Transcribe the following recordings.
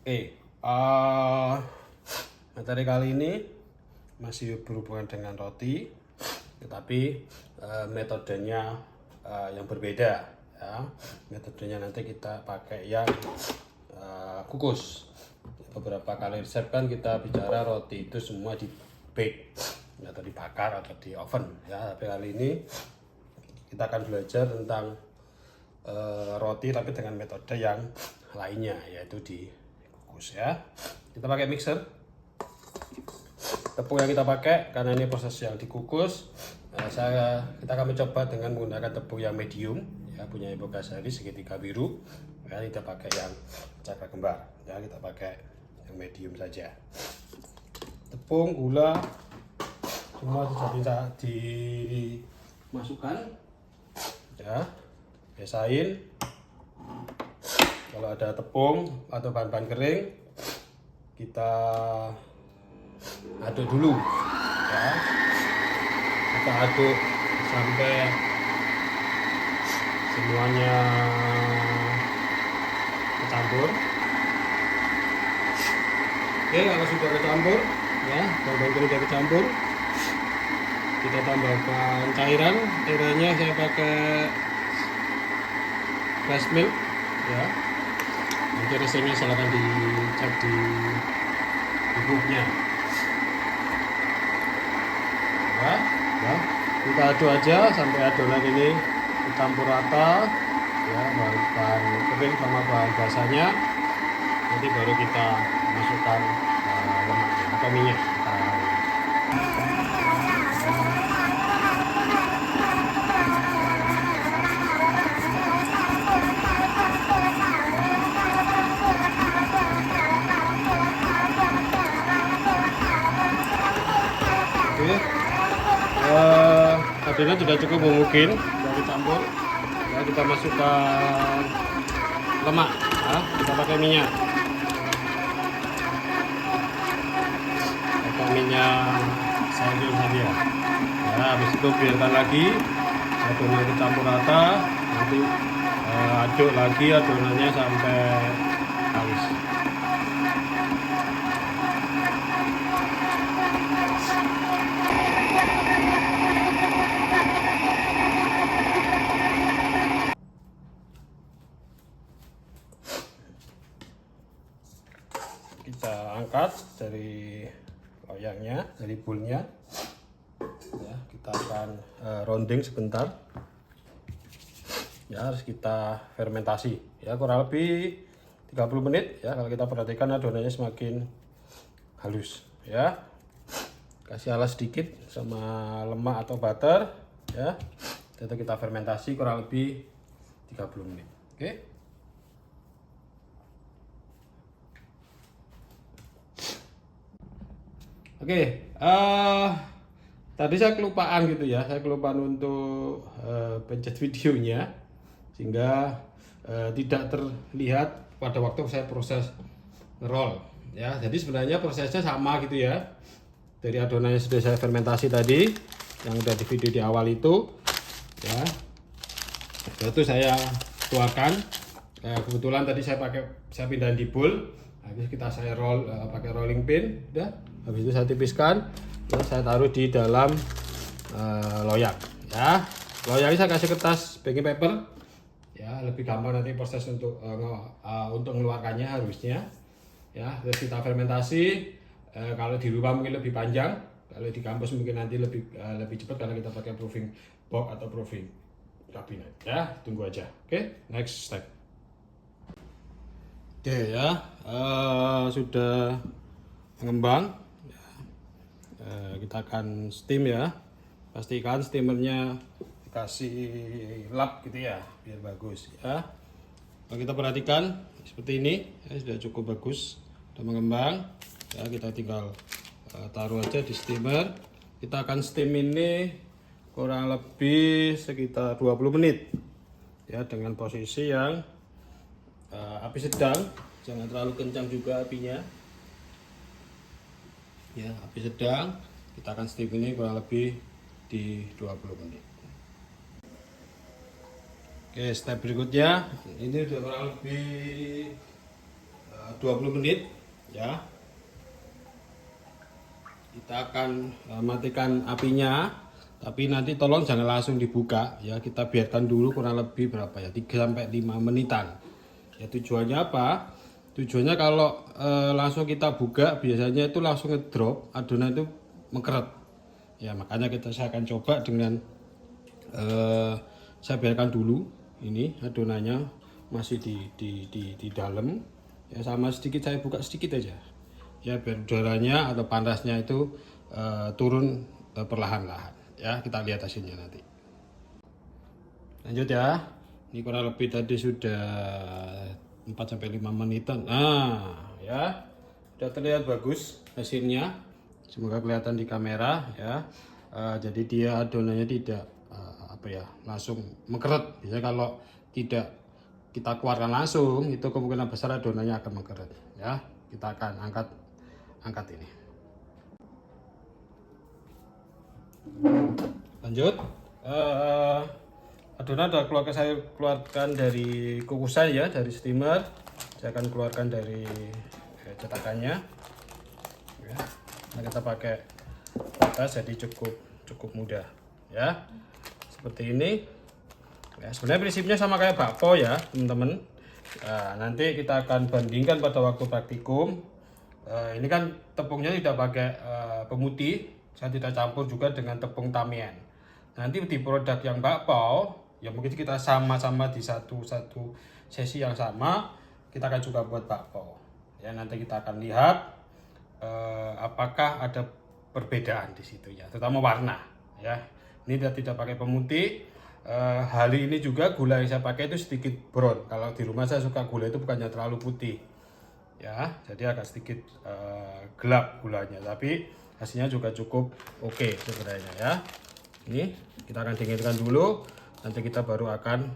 Oke, uh, materi kali ini masih berhubungan dengan roti, tetapi metodenya yang berbeda. Ya. Metodenya nanti kita pakai yang kukus. Beberapa kali resep kan kita bicara roti itu semua di bake atau dibakar atau di oven. Ya, tapi kali ini kita akan belajar tentang roti tapi dengan metode yang lainnya, yaitu dikukus ya. Kita pakai mixer. Tepung yang kita pakai karena ini proses yang dikukus, kita akan mencoba dengan menggunakan tepung yang medium ya, punya Ibu Kasari segitiga biru ya. Kita pakai yang cakra kembar ya, kita pakai yang medium saja. Tepung, gula semua sudah bisa dimasukkan ya. Biasain kalau ada tepung atau bahan-bahan kering kita aduk dulu ya. Kita aduk sampai semuanya kecampur. Oke, kalau sudah kecampur ya, bahan-bahan kering sudah kecampur, kita tambahkan cairannya saya pakai fresh milk ya. Nanti resepnya silahkan dicek di bukunya ya. Kita aduk aja sampai adonan ini dicampur rata ya, bahan kering sama bahan basahnya. Nanti baru kita masukkan lemaknya atau minyak. Adonan sudah cukup mungkin dari campur ya, kita masukkan lemak ya, kita pakai minyak sayur saja ya. Habis itu biarkan lagi adonan dicampur rata, nanti aduk lagi adonannya sampai halus. Kita angkat dari loyangnya, dari boolnya ya. Kita akan rounding sebentar ya, harus kita fermentasi ya, kurang lebih 30 menit ya. Kalau kita perhatikan adonannya semakin halus ya. Kasih alas sedikit sama lemak atau butter ya. Itu kita fermentasi kurang lebih 30 menit. Oke. Oke, tadi saya kelupaan gitu ya, saya kelupaan untuk pencet videonya sehingga tidak terlihat pada waktu saya proses roll ya. Jadi sebenarnya prosesnya sama gitu ya, dari adonan yang sudah saya fermentasi tadi yang udah di video di awal itu ya. Itu saya tuangkan. Kebetulan tadi saya pindahin di bowl. Habis saya roll pakai rolling pin, udah. Habis itu saya tipiskan, ya, saya taruh di dalam loyang. Ya, loyang ini saya kasih kertas baking paper, ya, lebih gampang nanti proses untuk mengeluarkannya harusnya. Ya, terus kita fermentasi. Kalau di rumah mungkin lebih panjang, kalau di kampus mungkin nanti lebih cepat karena kita pakai proofing box atau proofing kabinet. Ya, tunggu aja. Oke, next step. Oke ya, sudah mengembang. Kita akan steam ya. Pastikan steamernya dikasih lap gitu ya, biar bagus ya. Kalau kita perhatikan seperti ini ya, sudah cukup bagus, sudah mengembang ya. Kita tinggal taruh aja di steamer. Kita akan steam ini kurang lebih sekitar 20 menit ya, dengan posisi yang api sedang, jangan terlalu kencang juga apinya ya. Api sedang, kita akan steam ini kurang lebih di 20 menit. Oke, step berikutnya ini udah kurang lebih 20 menit ya. Kita akan matikan apinya, tapi nanti tolong jangan langsung dibuka ya, kita biarkan dulu kurang lebih berapa ya, 3-5 menitan ya. Tujuannya apa? Tujuannya kalau langsung kita buka biasanya itu langsung ngedrop, adonan itu mengkeret ya. Makanya saya akan coba dengan saya biarkan dulu ini adonannya masih di dalam ya, sama sedikit saya buka sedikit aja ya, biar udaranya atau panasnya itu turun perlahan-lahan ya. Kita lihat hasilnya nanti. Lanjut ya, ini kurang lebih tadi sudah 4-5 menitan. Nah ya, sudah terlihat bagus hasilnya, semoga kelihatan di kamera ya. Jadi dia adonannya tidak langsung mengkeret. Biasanya kalau tidak kita keluarkan langsung itu kemungkinan besar adonannya akan mengkeret ya. Kita akan angkat ini. Lanjut, adonan saya keluarkan dari kukusan ya, dari steamer. Saya akan keluarkan dari cetakannya ya. Nah, kita pakai batas jadi cukup mudah ya, seperti ini ya. Sebenarnya prinsipnya sama kayak bakpo ya teman-teman. Nah, nanti kita akan bandingkan pada waktu praktikum. Ini kan tepungnya tidak pakai pemutih, saya tidak campur juga dengan tepung tamian. Nanti di produk yang bakpao ya mungkin kita sama-sama di satu sesi yang sama, kita akan juga buat bakpao ya. Nanti kita akan lihat apakah ada perbedaan di situ ya, terutama warna ya. Ini tidak pakai pemutih. Hari ini juga gula yang saya pakai itu sedikit brown. Kalau di rumah saya suka gula itu bukannya terlalu putih ya, jadi agak sedikit gelap gulanya, tapi hasilnya juga cukup oke sebenarnya ya. Ini kita akan dinginkan dulu, nanti kita baru akan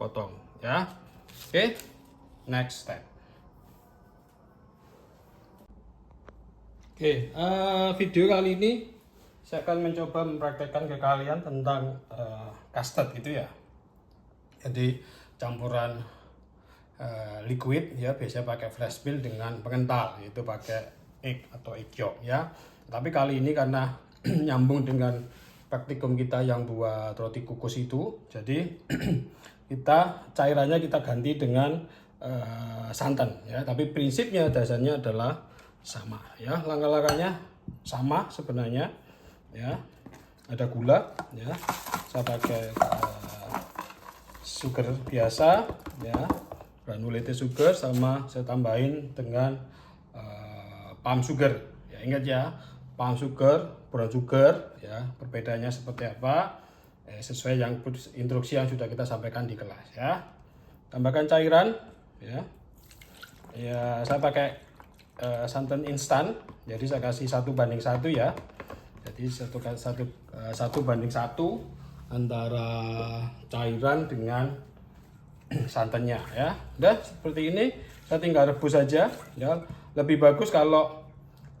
potong ya. Oke, next step. Oke, video kali ini saya akan mencoba mempraktekkan ke kalian tentang custard gitu ya. Jadi campuran liquid ya, biasanya pakai flash mill dengan pengental, yaitu pakai egg atau egg yolk ya. Tapi kali ini karena nyambung dengan praktikum kita yang buat roti kukus itu, jadi cairannya kita ganti dengan santan ya. Tapi prinsipnya dasarnya adalah sama ya, langkah-langkahnya sama sebenarnya ya. Ada gula ya, saya pakai sugar biasa ya, granulated sugar, sama saya tambahin dengan palm sugar ya. Ingat ya, palm sugar, brown sugar ya, perbedaannya seperti apa sesuai yang instruksi yang sudah kita sampaikan di kelas ya. Tambahkan cairan ya, saya pakai santan instan, jadi saya kasih 1:1 ya. Jadi 1:1 antara cairan dengan santannya ya. Udah seperti ini, saya tinggal rebus saja ya. Lebih bagus kalau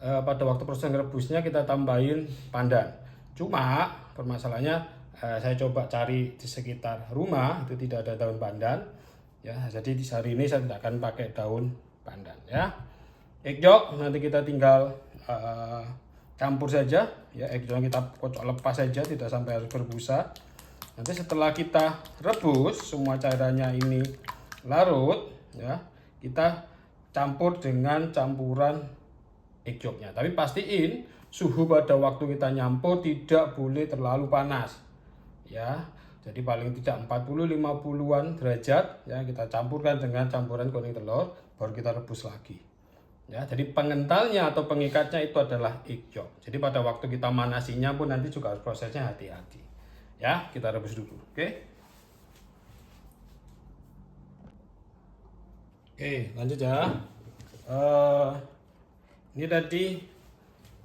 pada waktu proses rebusnya kita tambahin pandan. Cuma permasalahannya saya coba cari di sekitar rumah itu tidak ada daun pandan ya. Jadi di hari ini saya tidak akan pakai daun pandan ya. Egg yolk nanti kita tinggal campur saja ya. Egg yolk kita kocok lepas saja, tidak sampai harus berbusa. Nanti setelah kita rebus semua cairannya ini larut ya, kita campur dengan campuran egg yolknya. Tapi pastiin suhu pada waktu kita nyampur tidak boleh terlalu panas ya. Jadi paling tidak 40-50-an derajat ya, kita campurkan dengan campuran kuning telur, baru kita rebus lagi ya. Jadi pengentalnya atau pengikatnya itu adalah egg yolk. Jadi pada waktu kita manasinya pun nanti juga harus prosesnya hati-hati ya. Kita rebus dulu. Oke, lanjut ya. Ini tadi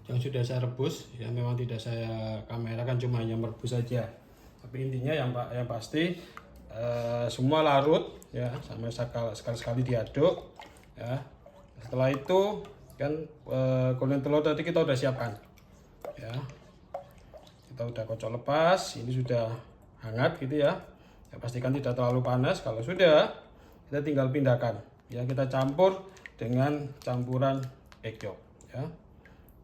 yang sudah saya rebus ya, memang tidak saya kamerakan, cuma hanya merebus saja. Tapi intinya yang pasti semua larut ya, sampai sekali diaduk ya. Setelah itu kan kuning telur tadi kita udah siapkan ya, kita udah kocok lepas, ini sudah hangat gitu ya. Pastikan tidak terlalu panas. Kalau sudah, kita tinggal pindahkan ya, kita campur dengan campuran egg yolk ya.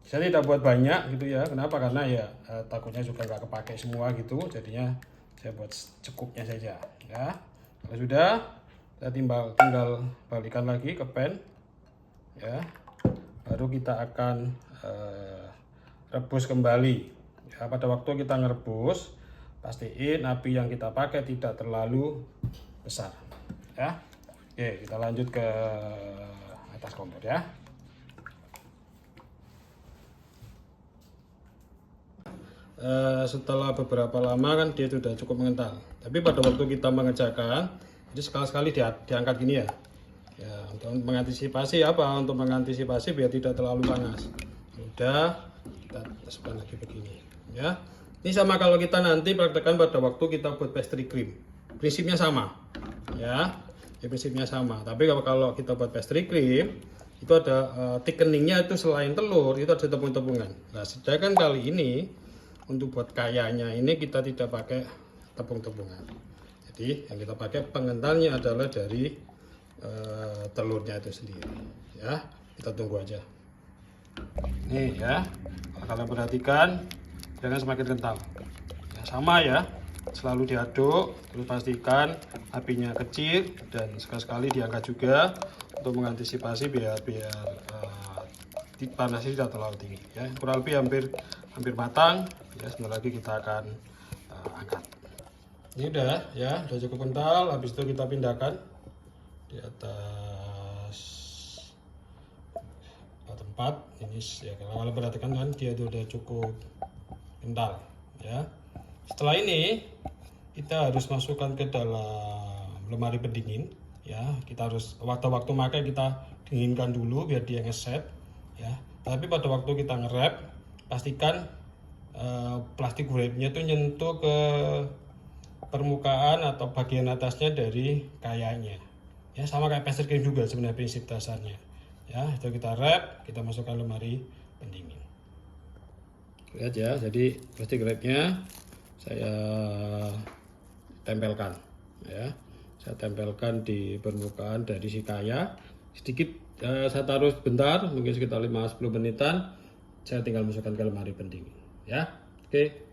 Saya tidak buat banyak gitu ya. Kenapa? Karena ya takutnya juga nggak kepake semua gitu. Jadinya saya buat cukupnya saja ya. Kalau sudah, kita tinggal balikan lagi ke pan ya. Baru kita akan rebus kembali ya. Pada waktu kita ngerebus, pastiin api yang kita pakai tidak terlalu besar ya. Oke, kita lanjut ke atas kompor ya. Setelah beberapa lama kan dia sudah cukup mengental, tapi pada waktu kita mengerjakan, jadi sekali-sekali diangkat gini ya. Ya, untuk mengantisipasi apa? Untuk mengantisipasi biar tidak terlalu panas. Udah, kita tekan lagi begini ya. Ini sama kalau kita nanti praktekkan pada waktu kita buat pastry cream, prinsipnya sama ya. Prinsipnya sama, tapi kalau kita buat pastry cream itu ada thickeningnya, itu selain telur itu ada tepung-tepungan. Nah, sedangkan kali ini untuk buat kayanya ini kita tidak pakai tepung-tepungan. Jadi yang kita pakai pengentalnya adalah dari telurnya itu sendiri ya. Kita tunggu aja. Nih ya, kalau kalian perhatikan jangan semakin kental ya, sama ya. Selalu diaduk, terus pastikan apinya kecil dan sekali-sekali diangkat juga untuk mengantisipasi biar panasnya tidak terlalu tinggi ya. Kurang lebih hampir matang ya. Sebentar lagi kita akan angkat. Ini udah ya, udah cukup kental. Habis itu kita pindahkan di atas tempat ini ya. Kalau perhatikan kan dia udah cukup kental ya. Setelah ini kita harus masukkan ke dalam lemari pendingin ya. Kita harus waktu-waktu makan kita dinginkan dulu biar dia ngeset ya. Tapi pada waktu kita nge-wrap, pastikan plastik wrapnya itu nyentuh ke permukaan atau bagian atasnya dari kayanya ya. Sama kayak pastry cream juga sebenarnya prinsip dasarnya ya. Itu kita wrap, kita masukkan lemari pendingin. Lihat ya, jadi plastik wrapnya saya tempelkan ya. Saya tempelkan di permukaan dari si kaya sedikit. Saya taruh bentar, mungkin sekitar 5-10 menitan. Saya tinggal masukkan ke lemari pendingin ya. Oke.